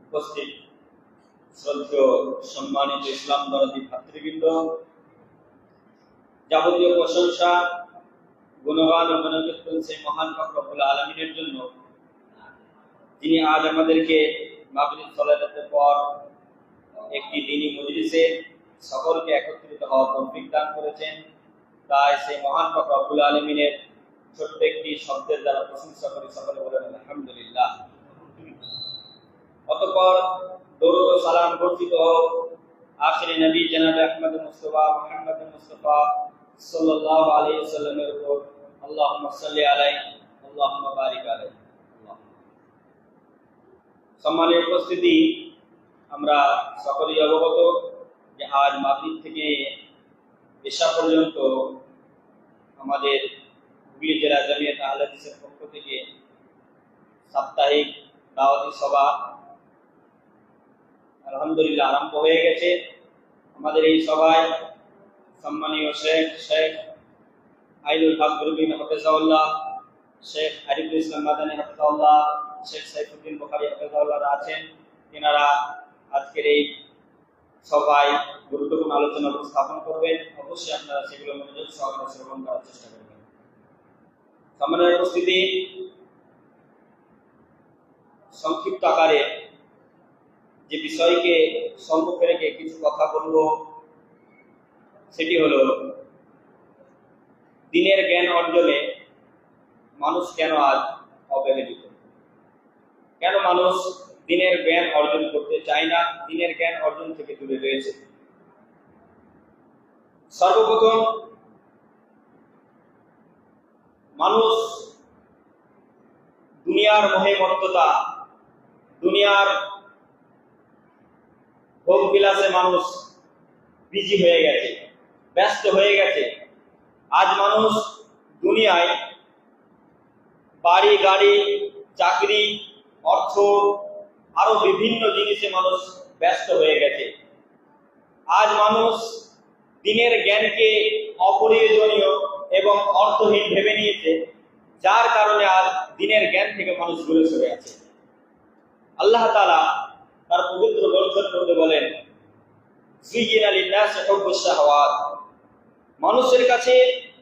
উপস্থিত শ্রদ্ধেয় সম্মানিত ইসলাম দরদি ভাতৃবৃন্দ, যাবতীয় প্রশংসা গুণগান ও গুণকীর্তন সেই মহান পাক রব্বুল আলামিনের জন্য, যিনি আজ আমাদেরকে মাগরিব সালাতের পর একটি দ্বীনী মজলিসে সকলকে একত্রিত হওয়ার তৌফিক দান করেছেন। তাই সেই মহান পাক রব্বুল আলামিনের ছোট্ট একটি শব্দের দ্বারা প্রশংসা করি, সকলে বলেন আলহামদুলিল্লাহ। অতঃপর দরুদ ও সালাম বর্ষিত হোক আখিরি নবী জনাব আহমদ মুস্তাফা মুহাম্মদ মুস্তাফা সাল্লাল্লাহু আলাইহি ওয়াসাল্লামের উপর। আল্লাহুম্মা সাল্লি আলাইহি আল্লাহুম্মা বারিক আলাইহি। সম্মানীয় উপস্থিতি, আমরা সকলেই অবগত যে আজ মাগরিব থেকে এশা পর্যন্ত আমাদের হুগলি জেলা জামিয়াত আহলে হাদিসের পক্ষ থেকে সাপ্তাহিক দাওয়াতি সভা আলহামদুলিল্লাহ আরম্ভ হয়ে গেছে। আমাদের এই সভায় সম্মানীয় শেখ আইনুল হক রুবিন হাফেজাউল্লাহ, শেখ আরিফুল ইসলাম মাদানী হাফেজাউল্লাহ, শেখ সাইফুদ্দিন বুখারী হাফেজাউল্লাহ আছেন। এনারা আজকের এই সভায় গুরুত্বপূর্ণ আলোচনা উপস্থাপন করবেন। অবশ্যই আপনারা সেগুলো মনোযোগ সহকারে শ্রবণ করার চেষ্টা করবেন। সম্মানের উপস্থিতি, সংক্ষিপ্ত আকারে যে বিষয়কে সম্মুখে রেখে কিছু কথা বলব সেটি হলো দ্বীনের জ্ঞান অর্জনে মানুষ কেন আজ অবহেলিত, কেন মানুষ দ্বীনের জ্ঞান অর্জন করতে চায় না, দ্বীনের জ্ঞান অর্জন থেকে দূরে রয়েছে। সর্বপ্রথম মানুষ দুনিয়ার মোহে মত্ততা, দুনিয়ার ভোগ বিলাসে মানুষ বিজি হয়ে গেছে, ব্যস্ত হয়ে গেছে। আজ মানুষ দুনিয়ায় বাড়ি গাড়ি চাকরি অর্থ আরো বিভিন্ন জিনিসে মানুষ ব্যস্ত হয়ে গেছে। আজ মানুষ দ্বীনের জ্ঞানকে অপ্রয়োজনীয় এবং অর্থহীন ভেবে নিয়েছে, যার কারণে আজ দ্বীনের জ্ঞান থেকে মানুষ দূরে সরে আছে। আল্লাহ তাআলা তার পবিত্র গ্রন্থের মধ্যে বলেন, যুয়িনা লিন-নাসি হুব্বুশ শাহাওয়াত, মানুষের কাছে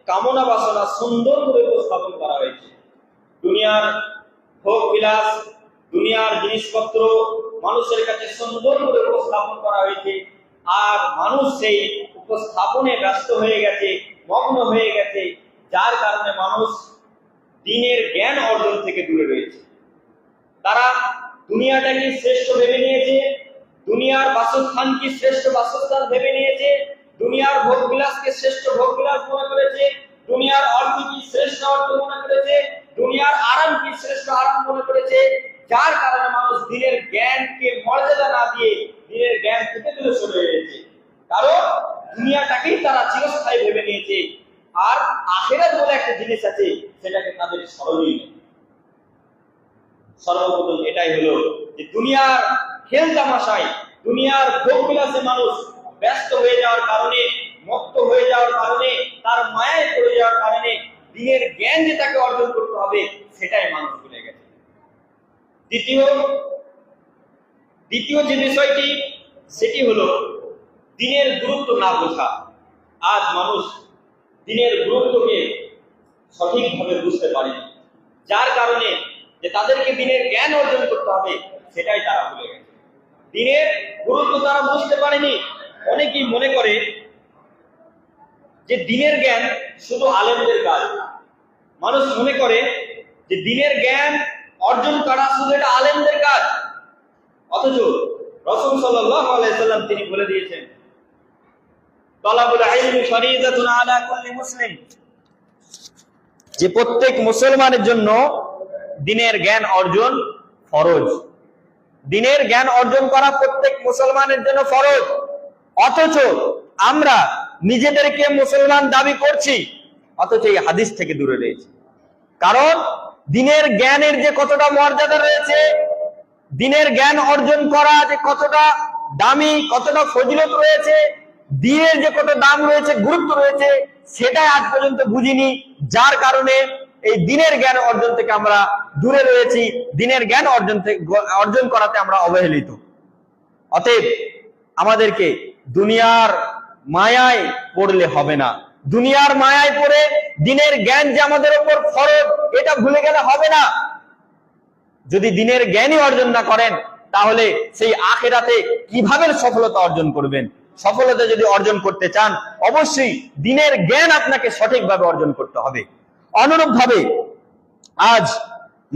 কামনা বাসনা সুন্দর করে উপস্থাপন করা হয়েছে। দুনিয়ার ভোগ বিলাস, দুনিয়ার জিনিসপত্র মানুষের কাছে সুন্দর করে উপস্থাপন করা হয়েছে। আর মানুষ সেই উপস্থাপনে ব্যস্ত হয়ে গেছে, মগ্ন হয়ে গেছে, যার কারণে মানুষ দ্বীনের জ্ঞান অর্জন থেকে দূরে রয়েছে। তারা দুনিয়াটাকে শ্রেষ্ঠ ভেবে নিয়েছে, দুনিয়ার বাসস্থানকে শ্রেষ্ঠ বাসস্থান ভেবে নিয়েছে, দুনিয়ার ভোগ বিলাসকে শ্রেষ্ঠ ভোগ বিলাস মনে করেছে, দুনিয়ার অর্থকে শ্রেষ্ঠ অর্থ মনে করেছে, দুনিয়ার আরামকে শ্রেষ্ঠ আরাম মনে করেছে, যার কারণে মানুষ দ্বীনের জ্ঞানকে মর্যাদা না দিয়ে দ্বীনের জ্ঞান থেকে দূরে সরে গেছে। কারণ দুনিয়াটাকেই তারা চিরস্থায়ী ভেবে নিয়েছে, আর আখিরাত বলে একটা জিনিস আছে, সেটাকে তাদের স্মরণই নেই। সর্বপ্রথম এটাই হলো যে দুনিয়ার খেল তামাশায়, দুনিয়ার ভোগ বিলাসে মানুষ ব্যস্ত হয়ে যাওয়ার কারণে, মত্ত হয়ে যাওয়ার কারণে, তার মায়ায় পড়ে যাওয়ার কারণে দ্বীনের জ্ঞান যে তাকে অর্জন করতে হবে সেটাই মানুষ ভুলে গেছে। দ্বিতীয় যে বিষয়টি, সেটি হলো দ্বীনের গুরুত্ব না বোঝা। আজ মানুষ দ্বীনের গুরুত্বকে সঠিকভাবে বুঝতে পারেনি, যার কারণে যে তাদেরকে দ্বীনের জ্ঞান অর্জন করতে হবে সেটাই তারা ভুলে গেছে। দ্বীনের গুরুত্ব তারা বুঝতে পারেনি। অনেকেই মনে করে যে দ্বীনের জ্ঞান শুধু আলেমদের কাজ। মানুষ মনে করে যে দ্বীনের জ্ঞান অর্জন করা শুধু এটা আলেমদের কাজ। অথচ রাসূল সাল্লাল্লাহু আলাইহি ওয়াসাল্লাম তিনি বলে দিয়েছেন, তালাবুল ইলমি ফরিযাতুন আলা কুল্লি মুসলিম, যে প্রত্যেক মুসলমানের জন্য দ্বীনের জ্ঞান অর্জন ফরজ। দ্বীনের জ্ঞান অর্জন করা প্রত্যেক মুসলমানের জন্য ফরজ। অথচ আমরা নিজেদেরকে মুসলমান দাবি করছি, অথচ এই হাদিস থেকে দূরে রয়েছে। কারণ দ্বীনের জ্ঞানের যে কতটা মর্যাদা রয়েছে, দ্বীনের জ্ঞান অর্জন করা যে কতটা দামি, কতটা ফজিলত রয়েছে, দ্বীনের যে কত দাম রয়েছে, গুরুত্ব রয়েছে, সেটাই আজ পর্যন্ত বুঝিনি। যার কারণে এই দিনের জ্ঞান অর্জন থেকে আমরা দূরে রয়েছি, দিনের জ্ঞান অর্জন করাতে আমরা অবহেলিত। অতএব আমাদেরকে দুনিয়ার মায়ায় পড়লে হবে না। দুনিয়ার মায়ায় পড়ে দিনের জ্ঞান যে আমাদের উপর ফরজ এটা ভুলে গেলে হবে না। যদি দিনের জ্ঞানই অর্জন না করেন তাহলে সেই আখিরাতে কিভাবে সফলতা অর্জন করবেন? সফলতা যদি অর্জন করতে চান অবশ্যই দিনের জ্ঞান আপনাকে সঠিকভাবে অর্জন করতে হবে। অনুরূপভাবে আজ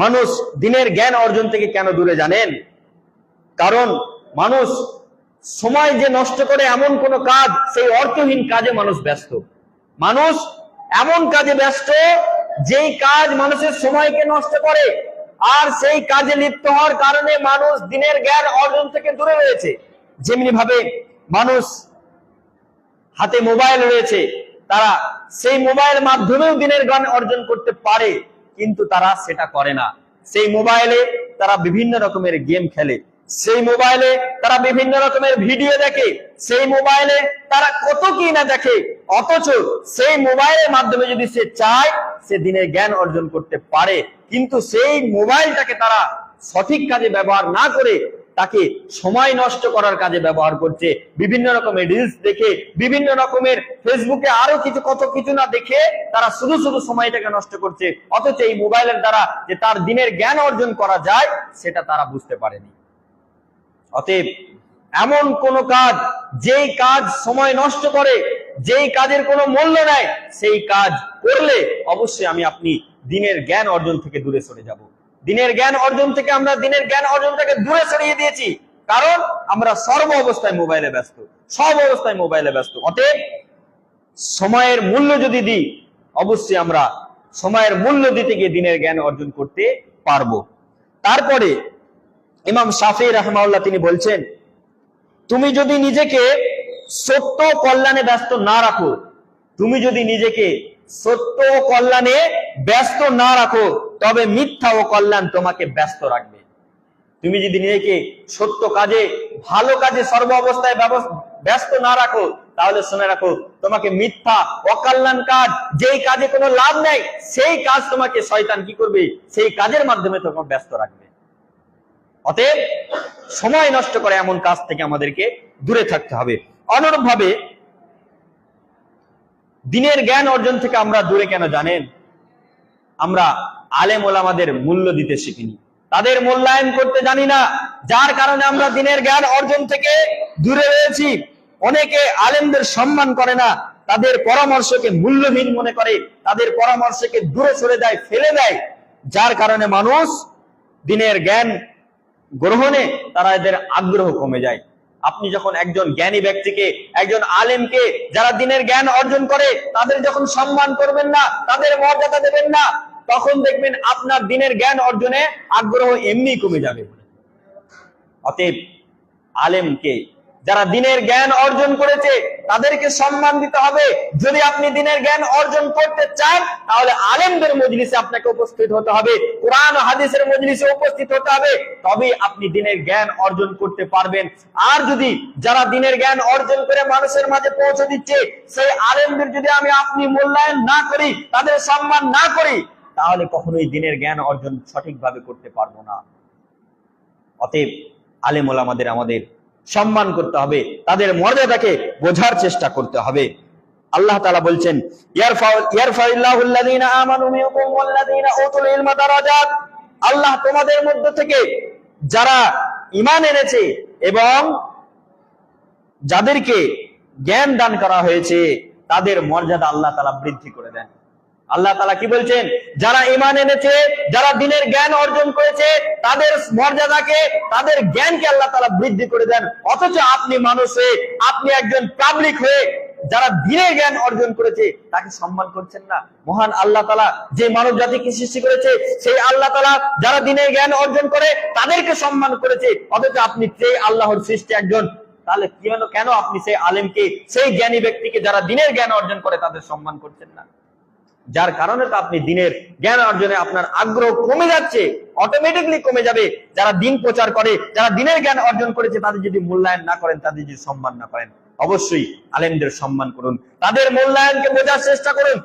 মানুষ দিনের জ্ঞান অর্জন থেকে কেন দূরে জানেন? কারণ মানুষ সময় যে নষ্ট করে এমন কোন কাজ, সেই অর্থহীন কাজে মানুষ ব্যস্ত। মানুষ এমন কাজে ব্যস্ত যেই কাজ মানুষের সময়কে নষ্ট করে, আর সেই কাজে লিপ্ত হওয়ার কারণে মানুষ দিনের জ্ঞান অর্জন থেকে দূরে রয়েছে। যেমনি ভাবে মানুষ হাতে মোবাইল রয়েছে, তারা সেই মোবাইল মাধ্যমেও দিনের জ্ঞান অর্জন করতে পারে, কিন্তু তারা সেটা করে না। সেই মোবাইলে তারা বিভিন্ন রকমের গেম খেলে, সেই মোবাইলে তারা বিভিন্ন রকমের ভিডিও দেখে, সেই মোবাইলে তারা কত কি না দেখে। অথচ সেই মোবাইলের মাধ্যমে যদি সে চায় সে দিনের জ্ঞান অর্জন করতে পারে, কিন্তু সেই মোবাইলটাকে তারা সঠিক কাজে ব্যবহার না করে তাকে সময় নষ্ট করার কাজে ব্যবহার করছে। বিভিন্ন রকমের রিলস দেখে, বিভিন্ন রকমের ফেসবুকে আরো কত কিছু না দেখে তারা শুধু সময়টাকে নষ্ট করছে। অথচ এই মোবাইলের দ্বারা যে তার দিনের জ্ঞান অর্জন করা যায় সেটা তারা বুঝতে পারেনি। অতএব এমন কোন কাজ, যেই কাজ সময় নষ্ট করে, যেই কাজের কোনো মূল্য নাই, সেই কাজ করলে অবশ্যই আপনি দিনের জ্ঞান অর্জন থেকে দূরে সরে যাব। দিনের জ্ঞান অর্জন থেকে আমরা দিনের জ্ঞান অর্জনটাকে দূরে সরিয়ে দিয়েছি, কারণ আমরা সর্ব অবস্থায় মোবাইলে ব্যস্ত, সব অবস্থায় মোবাইলে ব্যস্ত। অতএব সময়ের মূল্য যদি দিই, অবশ্যই আমরা সময়ের মূল্য দিতে গিয়ে দিনের জ্ঞান অর্জন করতে পারবো। তারপরে ইমাম শাফি রাহমাহুল্লাহ তিনি বলছেন, তুমি যদি নিজেকে সত্য কল্যাণে ব্যস্ত না রাখো, তুমি যদি নিজেকে সত্য ও কল্যাণে ব্যস্ত না রাখো, তবে মিথ্যা ও কল্যাণ তোমাকে ব্যস্ত রাখবে। তুমি যদি নিজেকে সত্য কাজে, ভালো কাজে সর্ব অবস্থায় ব্যস্ত না রাখো, তাহলে শুনে রাখো তোমাকে মিথ্যা অকল্যাণ কাজ, যেই কাজে কোনো লাভ নেই, সেই কাজ তোমাকে শয়তান কি করবে? সেই কাজের মাধ্যমে তোমাকে ব্যস্ত রাখবে। অতএব সময় নষ্ট করে এমন কাজ থেকে আমাদেরকে দূরে থাকতে হবে। অনুরূপ ভাবে দিনের জ্ঞান অর্জন থেকে আমরা দূরে কেন জানেন? আমরা আলেম ওলামাদের মূল্য দিতে শিখিনি, তাদের মূল্যায়ন করতে জানি না, যার কারণে আমরা দিনের জ্ঞান অর্জন থেকে দূরে রয়েছি। অনেকে আলেমদের সম্মান করে না, তাদের পরামর্শকে মূল্যহীন মনে করে, তাদের পরামর্শকে দূরে সরে দেয়, ফেলে দেয়, যার কারণে মানুষ দিনের জ্ঞান গ্রহণে তারা এদের আগ্রহ কমে যায়। আপনি যখন একজন জ্ঞানী ব্যক্তিকে, একজন আলেমকে যারা দিনের জ্ঞান অর্জন করে তাদের যখন সম্মান করবেন না, তাদের মর্যাদা দেবেন না, তখন দেখবেন আপনার দিনের জ্ঞান অর্জনে আগ্রহ এমনি কমে যাবে। অতএব আলেমকে, যারা দিনের জ্ঞান অর্জন করেছে তাদেরকে সম্মান দিতে হবে। যদি আপনি দিনের জ্ঞান অর্জন করতে চান তাহলে আলেমদের মজলিসে আপনাকে উপস্থিত হতে হবে, কোরআন ও হাদিসের মজলিসে উপস্থিত হতে হবে, তবেই আপনি দিনের জ্ঞান অর্জন করতে পারবেন। আর যদি যারা দিনের জ্ঞান অর্জন করে মানুষের মাঝে পৌঁছে দিচ্ছে সেই আলেমদের যদি আপনি মূল্যায়ন না করি, তাদের সম্মান না করি, তাহলে কখনোই দিনের জ্ঞান অর্জন সঠিকভাবে করতে পারবো না। অতএব আলেম ওলামাদের আমাদের সম্মান করতে হবে, তাদের মর্যাদাকে বোঝার চেষ্টা করতে হবে। আল্লাহ তাআলা বলছেন, ইয়ারফাউল্লাযীনা আমানু মিনকুম ওয়াল্লাযীনা উতুল ইলমা দারাজাত। আল্লাহ তোমাদের মধ্য থেকে যারা ঈমান এনেছে এবং যাদেরকে জ্ঞান দান করা হয়েছে তাদের মর্যাদা আল্লাহ তাআলা বৃদ্ধি করে দেন। আল্লাহ তাআলা কি বলছেন? যারা ঈমান এনেছে, যারা দিনের জ্ঞান অর্জন করেছে, তাদের মর্যাদাকে, তাদের জ্ঞানকে আল্লাহ তাআলা বৃদ্ধি করে দেন। অথচ আপনি মানুষ হয়ে, আপনি একজন পাবলিক হয়ে যারা দিনের জ্ঞান অর্জন করেছে তাকে সম্মান করছেন না। মহান আল্লাহ তাআলা যে মানব জাতিকে সৃষ্টি করেছে, সেই আল্লাহ তাআলা যারা দিনের জ্ঞান অর্জন করে তাদেরকে সম্মান করেছে, অথচ আপনি সেই আল্লাহর সৃষ্টি একজন, তাহলে কেন আপনি সেই আলেমকে, সেই জ্ঞানী ব্যক্তিকে যারা দিনের জ্ঞান অর্জন করে তাদের সম্মান করছেন না? যার কারণে তো আপনি দিনের জ্ঞান অর্জনে আপনার আগ্রহ কমে যাচ্ছে, অটোমেটিকলি কমে যাবে। যারা দিন প্রচার করে, যারা দিনের জ্ঞান অর্জন করেছে তাদের যদি মূল্যায়ন না করেন, তাদের যদি সম্মান না করেন, অবশ্যই আলেমদের সম্মান করুন, তাদের মূল্যায়নকে বোঝার চেষ্টা করুন,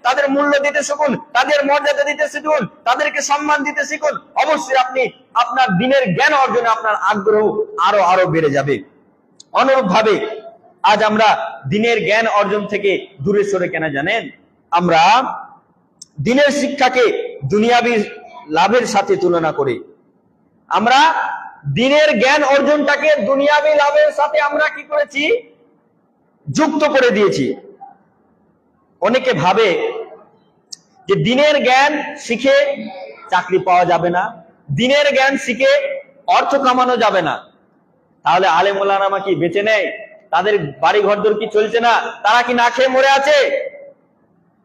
তাদের মূল্য দিতে শিখুন, তাদের মর্যাদা দিতে শিখুন, তাদেরকে সম্মান দিতে শিখুন। অবশ্যই আপনি আপনার দিনের জ্ঞান অর্জনে আপনার আগ্রহ আরো বেড়ে যাবে। অনুরূপভাবে আজ আমরা দিনের জ্ঞান অর্জন থেকে দূরে সরে কেন জানেন? আমরা দিনের শিক্ষাকে দুনিয়াবি লাভের সাথে তুলনা করি। আমরা দিনের জ্ঞান অর্জনটাকে দুনিয়াবি লাভের সাথে আমরা কি করেছি? যুক্ত করে দিয়েছি। অনেকে ভাবে যে দিনের জ্ঞান শিখে চাকরি পাওয়া যাবে না, দিনের জ্ঞান শিখে অর্থ কামানো যাবে না। তাহলে আলেম ওলামা কি বেঁচে নেয়? তাদের বাড়ি ঘরদোর কি চলছে না? তারা কি না খেয়ে মরে আছে?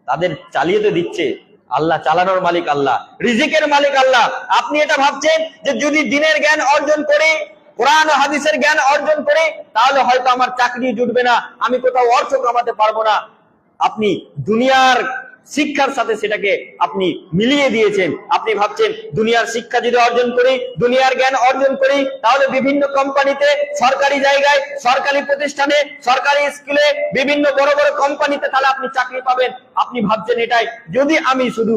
তাদের চালিয়ে তো দিচ্ছে আল্লাহ, চালানোর মালিক আল্লাহ, রিজিকের মালিক আল্লাহ। আপনি এটা ভাবছেন যে যদি দিনের জ্ঞান অর্জন করি, কোরআন ও হাদিসের জ্ঞান অর্জন করি, তাহলে হয়তো আমার চাকরি জুটবে না, আমি কোথাও অর্থ কামাতে পারবো না। আপনি দুনিয়ার শিক্ষার সাথে সেটাকে আপনি মিলিয়ে দিয়েছেন। আপনি ভাবছেন দুনিয়ার শিক্ষা যদি অর্জন করি, দুনিয়ার জ্ঞান অর্জন করি, তাহলে বিভিন্ন কোম্পানিতে, সরকারি জায়গায়, সরকারি প্রতিষ্ঠানে, সরকারি স্কুলে, বিভিন্ন বড় বড় কোম্পানিতে তাহলে আপনি চাকরি পাবেন। আপনি ভাবছেন এটাই, যদি আমি শুধু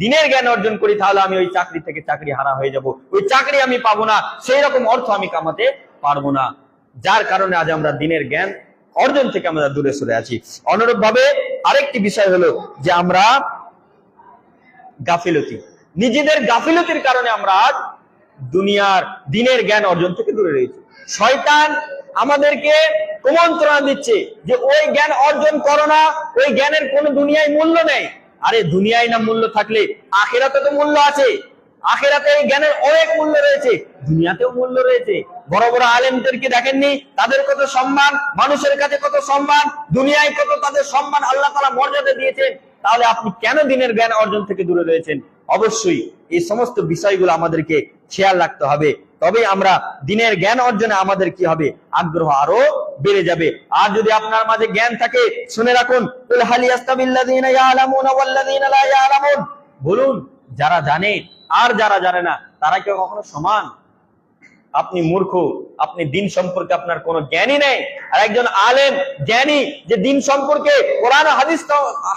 দিনের জ্ঞান অর্জন করি তাহলে আমি ওই চাকরি থেকে চাকরি হারা হয়ে যাব, ওই চাকরি আমি পাবো না, সেই রকম অর্থ আমি কামাতে পারবো না। যার কারণে আজ আমরা দিনের জ্ঞান অর্জন থেকে আমরা দূরে সরে আছি। অনুরূপ ভাবে আরেকটি বিষয় হলো যে আমরা গাফিলতি, নিজেদের গাফিলতির কারণে আমরা দুনিয়ার দিনের জ্ঞান অর্জন থেকে দূরে রয়েছি। শয়তান আমাদেরকে কুমন্ত্রণা দিচ্ছে যে ওই জ্ঞান অর্জন করো না, ওই জ্ঞানের কোনো দুনিয়ায় মূল্য নেই। আরে দুনিয়ায় না মূল্য থাকলে আখিরাতে তো মূল্য আছে। আখিরাতে এই জ্ঞানের অনেক মূল্য রয়েছে, দুনিয়াতেও মূল্য রয়েছে। বড় বড় আলেমদেরকে দেখেননি? তাদের কত সম্মান, মানুষের কাছে কত সম্মান, দুনিয়ায় কত তাদের সম্মান আল্লাহ তাআলা মর্যাদা দিয়েছেন। তাহলে আপনি কেন দিনের জ্ঞান অর্জন থেকে দূরে রয়েছেন? অবশ্যই এই সমস্ত বিষয়গুলো আমাদেরকে খেয়াল রাখতে হবে, তবে আমরা দিনের জ্ঞান অর্জনে আমাদের কি হবে? আগ্রহ আরো বেড়ে যাবে। আর যদি আপনার মাঝে জ্ঞান থাকে, শুনে রাখুন, কুল হাল ইয়াস্তাবিল্লাযীনা ইয়ালামুনা ওয়াল্লাযীনা লা ইয়ালামুন, বলুন যারা জানে আর যারা জানে না তারা কি কখনো সমান? আপনি মূর্খ, আপনি দিন সম্পর্কে আপনার কোনো জ্ঞানই নেই। আর একজন আলেম জ্ঞানী যে দিন সম্পর্কে, কোরআন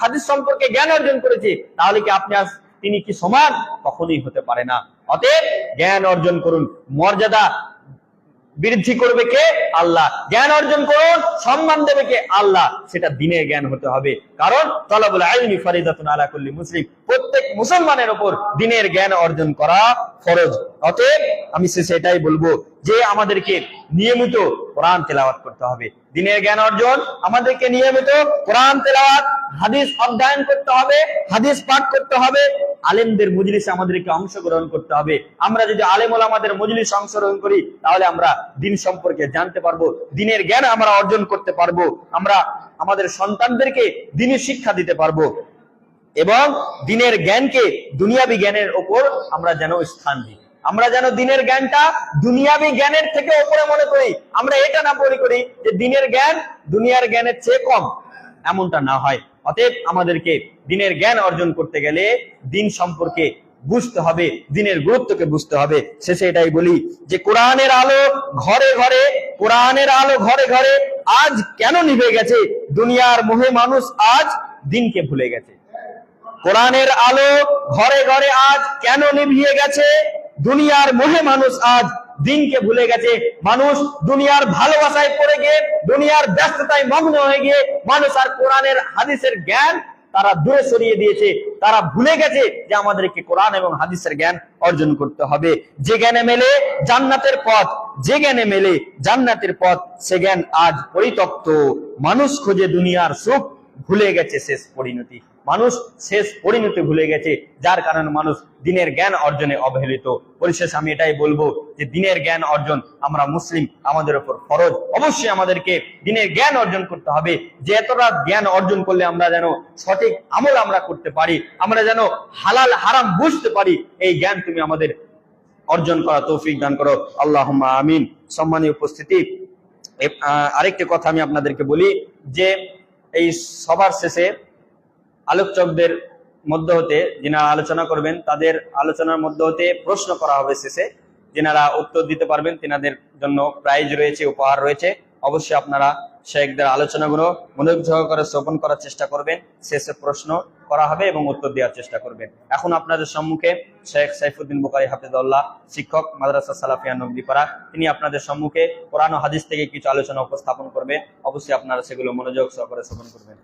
হাদিস সম্পর্কে জ্ঞান অর্জন করেছে, তাহলে কি তিনি কি সমান? কখনোই হতে পারে না। অতএব জ্ঞান অর্জন করুন, মর্যাদা বৃদ্ধি করবে কে? আল্লাহ। জ্ঞান অর্জন করুন, সম্মান দেবে কে? আল্লাহ। সেটা দিনের জ্ঞান হতে হবে, কারণ তালাবুল ইলমি ফরিদাতুন আলা কুল্লি মুসলিম, প্রত্যেক মুসলমানের উপর দিনের জ্ঞান অর্জন করা ফরজ। অতএব আমি সেটাই বলবো যে আমাদেরকে নিয়মিত কোরআন তেলাওয়াত করতে হবে। দিনের জ্ঞান অর্জন আমাদেরকে নিয়মিত কোরআন তেলাওয়াত, হাদিস অধ্যয়ন করতে হবে, হাদিস পাঠ করতে হবে, আলেমদের মজলিসে আমাদেরকে অংশগ্রহণ করতে হবে। আমরা যদি আলেম ওলামাদের মজলিসে অংশগ্রহণ করি তাহলে আমরা দিন সম্পর্কে জানতে পারবো, দিনের জ্ঞান আমরা অর্জন করতে পারবো, আমরা আমাদের সন্তানদেরকে দিনের শিক্ষা দিতে পারবো এবং দিনের জ্ঞানকে দুনিয়াবি জ্ঞানের উপর আমরা যেন স্থান দিই। আমরা যেন দিনের জ্ঞানটা দুনিয়াবি জ্ঞানের থেকে উপরে মনে করি। আমরা এটা না মনে করি যে দিনের জ্ঞান দুনিয়ার জ্ঞানের চেয়ে কম, এমনটা না হয়। অতএব আমাদেরকে দিনের জ্ঞান অর্জন করতে গেলে দিন সম্পর্কে বুঝতে হবে, দিনের গুরুত্বকে বুঝতে হবে। শেষে এটাই বলি যে কোরআনের আলো ঘরে ঘরে, কোরআনের আলো ঘরে ঘরে আজ কেন নিভে গেছে? দুনিয়ার মোহে মানুষ আজ দিনকে ভুলে গেছে। কোরআনের আলো ঘরে ঘরে আজ কেন নিভিয়ে গেছে? দুনিয়ার মোহে মানুষ আজ দিনকে ভুলে গেছে। মানুষ দুনিয়ার ভালোবাসায় পড়ে গিয়ে, দুনিয়ার ব্যস্ততায় মগ্ন হয়ে গিয়ে মানুষ আর কোরআনের হাদিসের জ্ঞান তারা দূরে সরিয়ে দিয়েছে। তারা ভুলে গেছে যে আমাদেরকে কোরআন এবং হাদিসের জ্ঞান অর্জন করতে হবে। যে জ্ঞানে মেলে জান্নাতের পথ, যে জ্ঞানে মেলে জান্নাতের পথ, সে জ্ঞান আজ পরিত্যক্ত। মানুষ খোঁজে দুনিয়ার সুখ, ভুলে গেছে শেষ পরিণতি। মানুষ শেষ পরিণতি ভুলে গেছে, যার কারণে মানুষ দিনের জ্ঞান অর্জনে অবহেলিত। পরিশেষে আমি এটাই বলবো যে দিনের জ্ঞান অর্জন আমরা মুসলিম, আমাদের উপর ফরজ। অবশ্যই আমাদেরকে দিনের জ্ঞান অর্জন করতে হবে, যে এতটা জ্ঞান অর্জন করলে আমরা যেন সঠিক আমল আমরা করতে পারি, আমরা যেন হালাল হারাম বুঝতে পারি। এই জ্ঞান তুমি আমাদের অর্জন করা তৌফিক দান করো, আল্লাহুম্মা আমিন। সম্মানীয় উপস্থিতি, আরেকটি কথা আমি আপনাদেরকে বলি যে এই সবার শেষে আলোচকদের মধ্য হতে যিনি আলোচনা করবেন তাদের আলোচনার মধ্য হতে প্রশ্ন করা হবে শেষে, যেনারা উত্তর দিতে পারবেন তেনাদের জন্য প্রাইজ রয়েছে, উপহার রয়েছে। অবশ্যই আপনারা শেখদের আলোচনাগুলো মনোযোগ সহকারে শ্রবণ করার চেষ্টা করবেন। শেষে প্রশ্ন করা হবে এবং উত্তর দেওয়ার চেষ্টা করবেন। এখন আপনাদের সম্মুখে শেখ সাইফুদ্দিন বুখারী হাফিজাহুল্লাহ, শিক্ষক, মাদ্রাসা সালাফিয়া নবীপাড়া, তিনি আপনাদের সম্মুখে কোরআন ও হাদিস থেকে কিছু আলোচনা উপস্থাপন করবেন। অবশ্যই আপনারা সেগুলো মনোযোগ সহকারে শ্রবণ করবেন।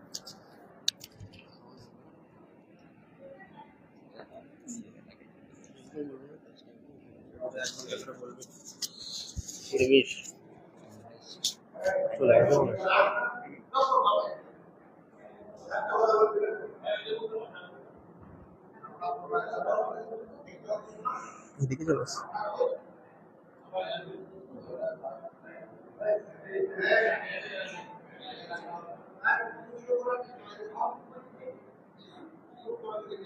এদিকে চলে আসছে।